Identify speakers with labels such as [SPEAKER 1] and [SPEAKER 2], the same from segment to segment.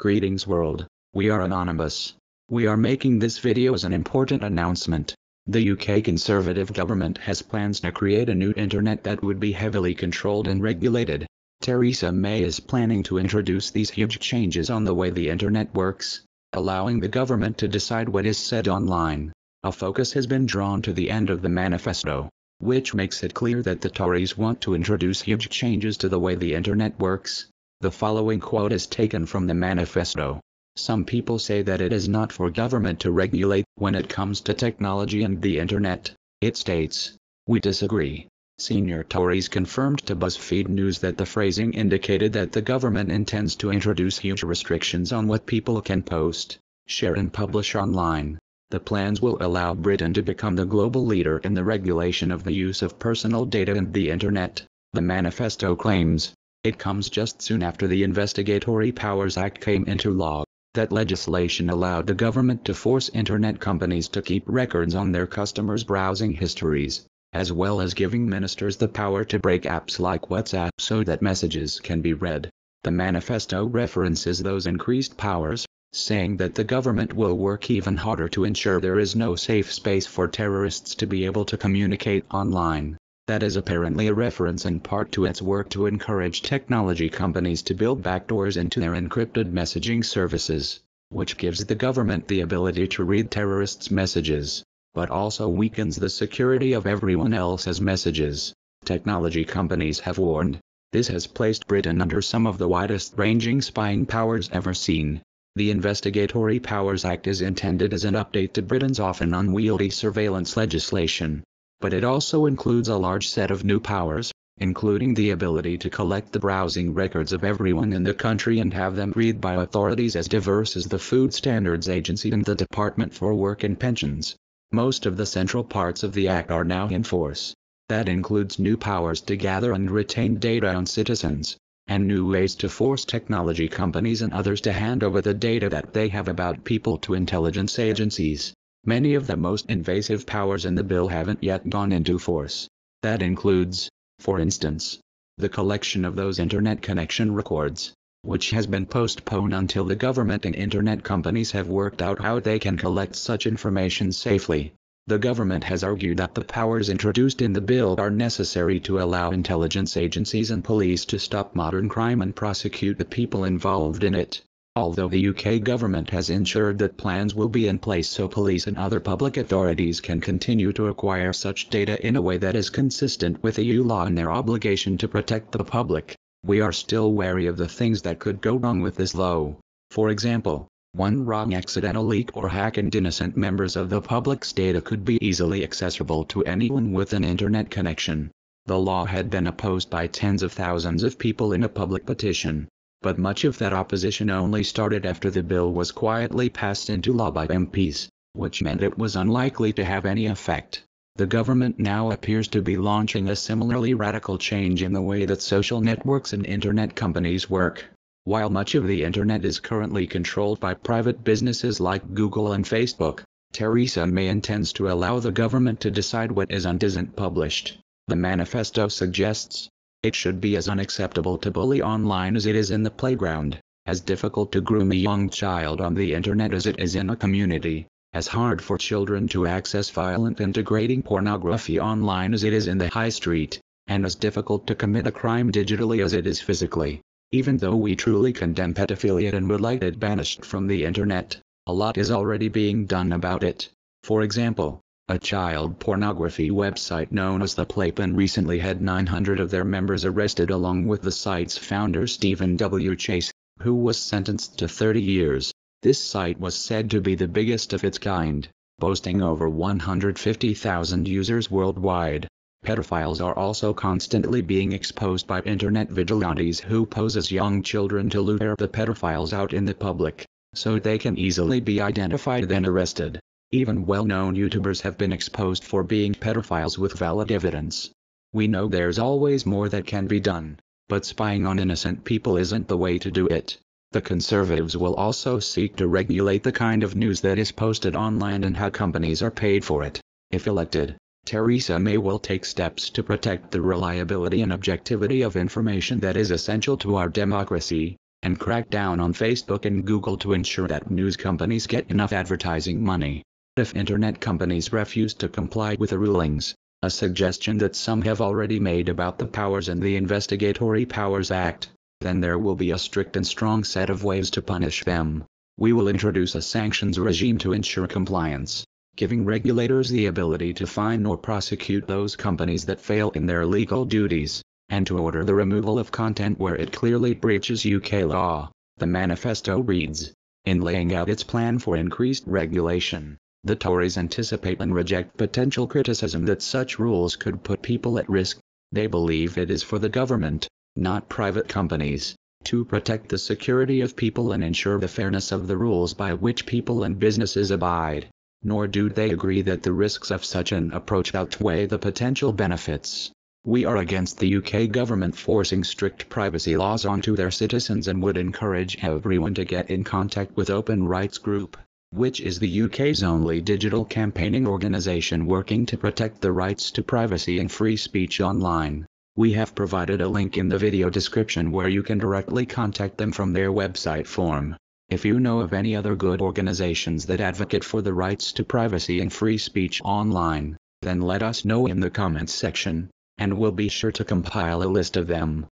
[SPEAKER 1] Greetings world, we are Anonymous. We are making this video as an important announcement. The UK Conservative government has plans to create a new internet that would be heavily controlled and regulated. Theresa May is planning to introduce these huge changes on the way the internet works, allowing the government to decide what is said online. A focus has been drawn to the end of the manifesto, which makes it clear that the Tories want to introduce huge changes to the way the internet works. The following quote is taken from the manifesto. Some people say that it is not for government to regulate when it comes to technology and the internet. It states, "We disagree." Senior Tories confirmed to BuzzFeed News that the phrasing indicated that the government intends to introduce huge restrictions on what people can post, share and publish online. The plans will allow Britain to become the global leader in the regulation of the use of personal data and the internet, the manifesto claims. It comes just soon after the Investigatory Powers Act came into law. That legislation allowed the government to force internet companies to keep records on their customers' browsing histories, as well as giving ministers the power to break apps like WhatsApp so that messages can be read. The manifesto references those increased powers, saying that the government will work even harder to ensure there is no safe space for terrorists to be able to communicate online. That is apparently a reference in part to its work to encourage technology companies to build backdoors into their encrypted messaging services, which gives the government the ability to read terrorists' messages, but also weakens the security of everyone else's messages. Technology companies have warned, this has placed Britain under some of the widest-ranging spying powers ever seen. The Investigatory Powers Act is intended as an update to Britain's often unwieldy surveillance legislation. But it also includes a large set of new powers, including the ability to collect the browsing records of everyone in the country and have them read by authorities as diverse as the Food Standards Agency and the Department for Work and Pensions. Most of the central parts of the Act are now in force. That includes new powers to gather and retain data on citizens, and new ways to force technology companies and others to hand over the data that they have about people to intelligence agencies. Many of the most invasive powers in the bill haven't yet gone into force. That includes, for instance, the collection of those internet connection records, which has been postponed until the government and internet companies have worked out how they can collect such information safely. The government has argued that the powers introduced in the bill are necessary to allow intelligence agencies and police to stop modern crime and prosecute the people involved in it. Although the UK government has ensured that plans will be in place so police and other public authorities can continue to acquire such data in a way that is consistent with EU law and their obligation to protect the public, we are still wary of the things that could go wrong with this law. For example, one wrong accidental leak or hack and innocent members of the public's data could be easily accessible to anyone with an internet connection. The law had been opposed by tens of thousands of people in a public petition. But much of that opposition only started after the bill was quietly passed into law by MPs, which meant it was unlikely to have any effect. The government now appears to be launching a similarly radical change in the way that social networks and internet companies work. While much of the internet is currently controlled by private businesses like Google and Facebook, Theresa May intends to allow the government to decide what is and isn't published. The manifesto suggests, it should be as unacceptable to bully online as it is in the playground, as difficult to groom a young child on the internet as it is in a community, as hard for children to access violent and degrading pornography online as it is in the high street, and as difficult to commit a crime digitally as it is physically. Even though we truly condemn pedophilia and would like it banished from the internet, a lot is already being done about it. For example, a child pornography website known as The Playpen recently had 900 of their members arrested along with the site's founder Stephen W. Chase, who was sentenced to 30 years. This site was said to be the biggest of its kind, boasting over 150,000 users worldwide. Pedophiles are also constantly being exposed by internet vigilantes who pose as young children to lure the pedophiles out in the public, so they can easily be identified then arrested. Even well-known YouTubers have been exposed for being pedophiles with valid evidence. We know there's always more that can be done, but spying on innocent people isn't the way to do it. The Conservatives will also seek to regulate the kind of news that is posted online and how companies are paid for it. If elected, Theresa May will take steps to protect the reliability and objectivity of information that is essential to our democracy. and crack down on Facebook and Google to ensure that news companies get enough advertising money. If internet companies refuse to comply with the rulings, a suggestion that some have already made about the powers in the Investigatory Powers Act, then there will be a strict and strong set of ways to punish them. We will introduce a sanctions regime to ensure compliance, giving regulators the ability to fine or prosecute those companies that fail in their legal duties, and to order the removal of content where it clearly breaches UK law. The manifesto reads, in laying out its plan for increased regulation, the Tories anticipate and reject potential criticism that such rules could put people at risk. They believe it is for the government, not private companies, to protect the security of people and ensure the fairness of the rules by which people and businesses abide. Nor do they agree that the risks of such an approach outweigh the potential benefits. We are against the UK government forcing strict privacy laws onto their citizens and would encourage everyone to get in contact with Open Rights Group, which is the UK's only digital campaigning organisation working to protect the rights to privacy and free speech online. We have provided a link in the video description where you can directly contact them from their website form. If you know of any other good organizations that advocate for the rights to privacy and free speech online, then let us know in the comments section, and we'll be sure to compile a list of them.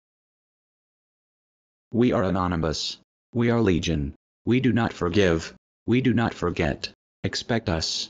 [SPEAKER 1] We are anonymous. We are legion. We do not forgive. We do not forget. Expect us.